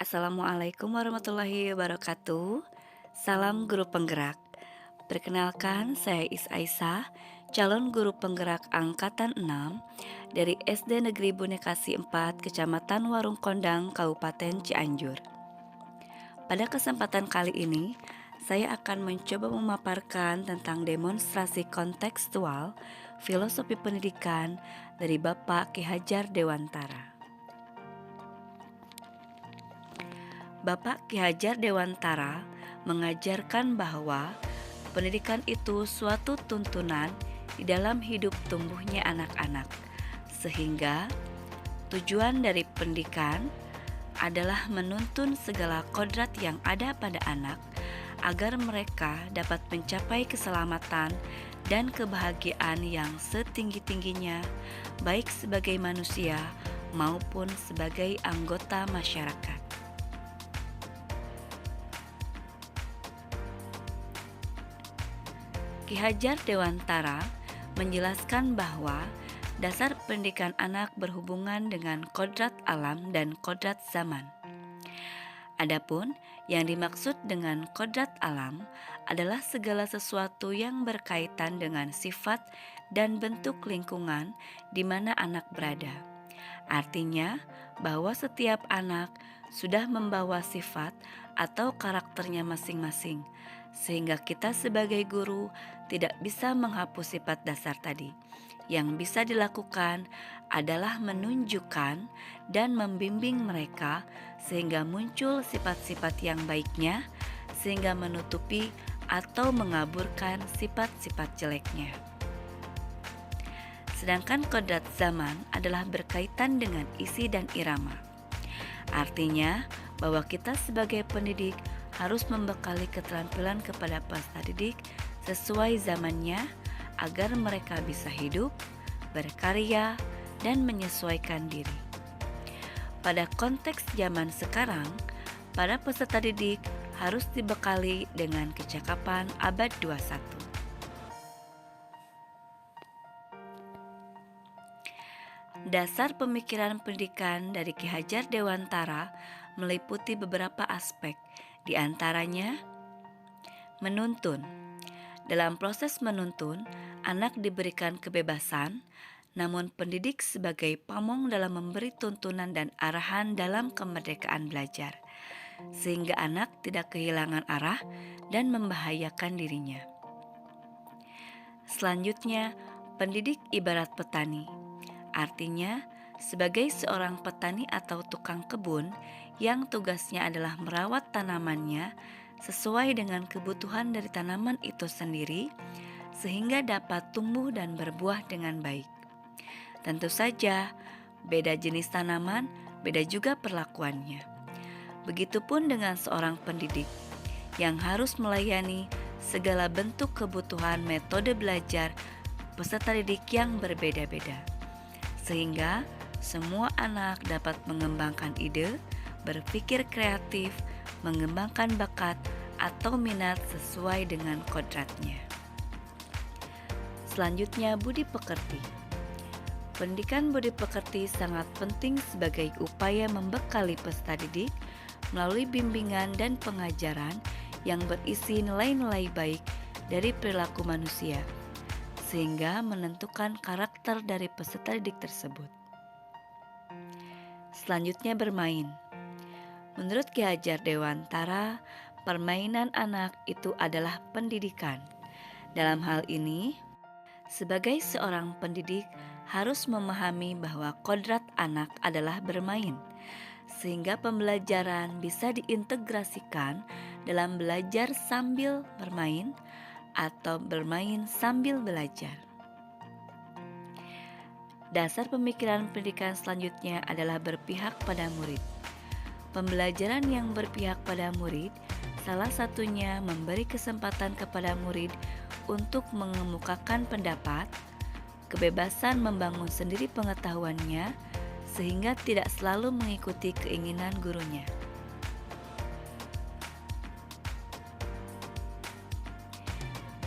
Assalamualaikum warahmatullahi wabarakatuh. Salam guru penggerak. Perkenalkan, saya Aisyah, calon guru penggerak angkatan 6 dari SD Negeri Bunikasi 4, Kecamatan Warung Kondang, Kabupaten Cianjur. Pada kesempatan kali ini, saya akan mencoba memaparkan tentang demonstrasi kontekstual filosofi pendidikan dari Bapak Ki Hajar Dewantara. Bapak Ki Hajar Dewantara mengajarkan bahwa pendidikan itu suatu tuntunan di dalam hidup tumbuhnya anak-anak, sehingga tujuan dari pendidikan adalah menuntun segala kodrat yang ada pada anak agar mereka dapat mencapai keselamatan dan kebahagiaan yang setinggi-tingginya, baik sebagai manusia maupun sebagai anggota masyarakat. Ki Hajar Dewantara menjelaskan bahwa dasar pendidikan anak berhubungan dengan kodrat alam dan kodrat zaman. Adapun yang dimaksud dengan kodrat alam adalah segala sesuatu yang berkaitan dengan sifat dan bentuk lingkungan di mana anak berada. Artinya bahwa setiap anak sudah membawa sifat atau karakternya masing-masing, sehingga kita sebagai guru tidak bisa menghapus sifat dasar tadi. Yang bisa dilakukan adalah menunjukkan dan membimbing mereka sehingga muncul sifat-sifat yang baiknya, sehingga menutupi atau mengaburkan sifat-sifat jeleknya. Sedangkan kodrat zaman adalah berkaitan dengan isi dan irama. Artinya bahwa kita sebagai pendidik harus membekali keterampilan kepada peserta didik sesuai zamannya agar mereka bisa hidup, berkarya, dan menyesuaikan diri. Pada konteks zaman sekarang, para peserta didik harus dibekali dengan kecakapan abad 21. Dasar pemikiran pendidikan dari Ki Hajar Dewantara meliputi beberapa aspek, di antaranya menuntun. Dalam proses menuntun, anak diberikan kebebasan, namun pendidik sebagai pamong dalam memberi tuntunan dan arahan dalam kemerdekaan belajar, sehingga anak tidak kehilangan arah dan membahayakan dirinya. Selanjutnya, pendidik ibarat petani. Artinya, sebagai seorang petani atau tukang kebun yang tugasnya adalah merawat tanamannya sesuai dengan kebutuhan dari tanaman itu sendiri, sehingga dapat tumbuh dan berbuah dengan baik. Tentu saja, beda jenis tanaman, beda juga perlakuannya. Begitupun dengan seorang pendidik yang harus melayani segala bentuk kebutuhan metode belajar peserta didik yang berbeda-beda, sehingga semua anak dapat mengembangkan ide, berpikir kreatif, mengembangkan bakat atau minat sesuai dengan kodratnya. Selanjutnya, budi pekerti. Pendidikan budi pekerti sangat penting sebagai upaya membekali peserta didik melalui bimbingan dan pengajaran yang berisi nilai-nilai baik dari perilaku manusia, sehingga menentukan karakter dari peserta didik tersebut. Selanjutnya, bermain. Menurut Ki Hajar Dewantara, permainan anak itu adalah pendidikan. Dalam hal ini, sebagai seorang pendidik harus memahami bahwa kodrat anak adalah bermain, sehingga pembelajaran bisa diintegrasikan dalam belajar sambil bermain atau bermain sambil belajar. Dasar pemikiran pendidikan selanjutnya adalah berpihak pada murid. Pembelajaran yang berpihak pada murid, salah satunya memberi kesempatan kepada murid untuk mengemukakan pendapat, kebebasan membangun sendiri pengetahuannya, sehingga tidak selalu mengikuti keinginan gurunya.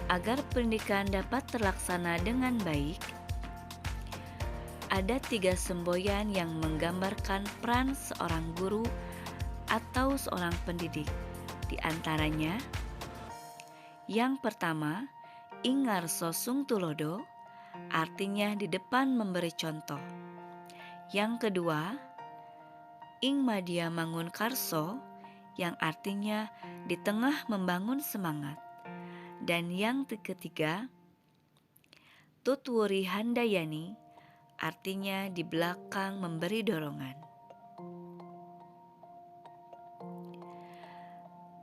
Agar pendidikan dapat terlaksana dengan baik, ada 3 semboyan yang menggambarkan peran seorang guru atau seorang pendidik. Di antaranya, yang pertama, ing ngarsa sung tulodo, artinya di depan memberi contoh. Yang kedua, ing madya mangun karso, yang artinya di tengah membangun semangat. Dan yang ketiga, tutwuri handayani, artinya di belakang memberi dorongan.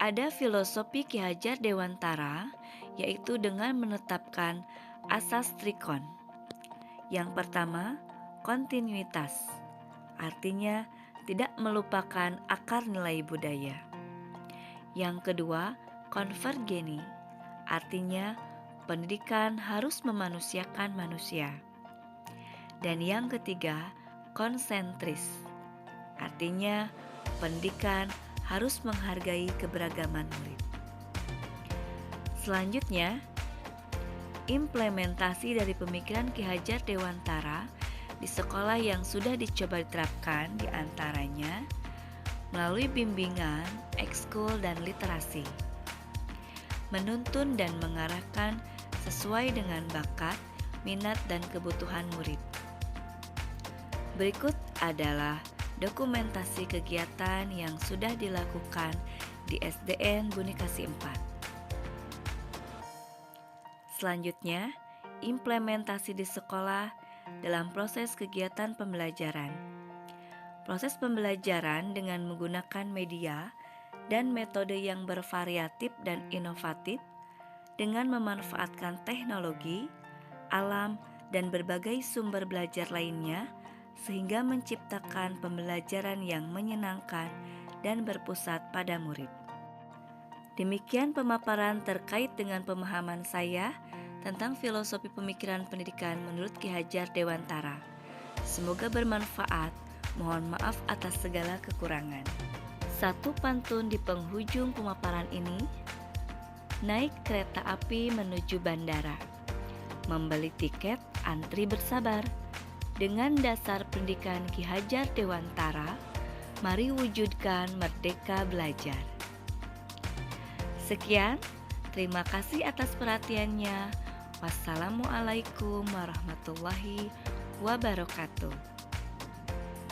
Ada filosofi Ki Hajar Dewantara, yaitu dengan menetapkan asas trikon. Yang pertama, kontinuitas, artinya tidak melupakan akar nilai budaya. Yang kedua, konvergeni, artinya pendidikan harus memanusiakan manusia. Dan yang ketiga, konsentris, artinya pendidikan harus menghargai keberagaman murid. Selanjutnya, implementasi dari pemikiran Ki Hajar Dewantara di sekolah yang sudah dicoba diterapkan di antaranya melalui bimbingan, ekskul, dan literasi, menuntun dan mengarahkan sesuai dengan bakat, minat, dan kebutuhan murid. Berikut adalah dokumentasi kegiatan yang sudah dilakukan di SDN Buni Kasih 4. Selanjutnya, implementasi di sekolah dalam proses kegiatan pembelajaran. Proses pembelajaran dengan menggunakan media dan metode yang bervariatif dan inovatif dengan memanfaatkan teknologi, alam, dan berbagai sumber belajar lainnya sehingga menciptakan pembelajaran yang menyenangkan dan berpusat pada murid. Demikian pemaparan terkait dengan pemahaman saya tentang filosofi pemikiran pendidikan menurut Ki Hajar Dewantara. Semoga bermanfaat. Mohon maaf atas segala kekurangan. Satu pantun di penghujung pemaparan ini. Naik kereta api menuju bandara. Membeli tiket, antri bersabar. Dengan dasar pendidikan Ki Hajar Dewantara, mari wujudkan merdeka belajar. Sekian, terima kasih atas perhatiannya. Wassalamualaikum warahmatullahi wabarakatuh.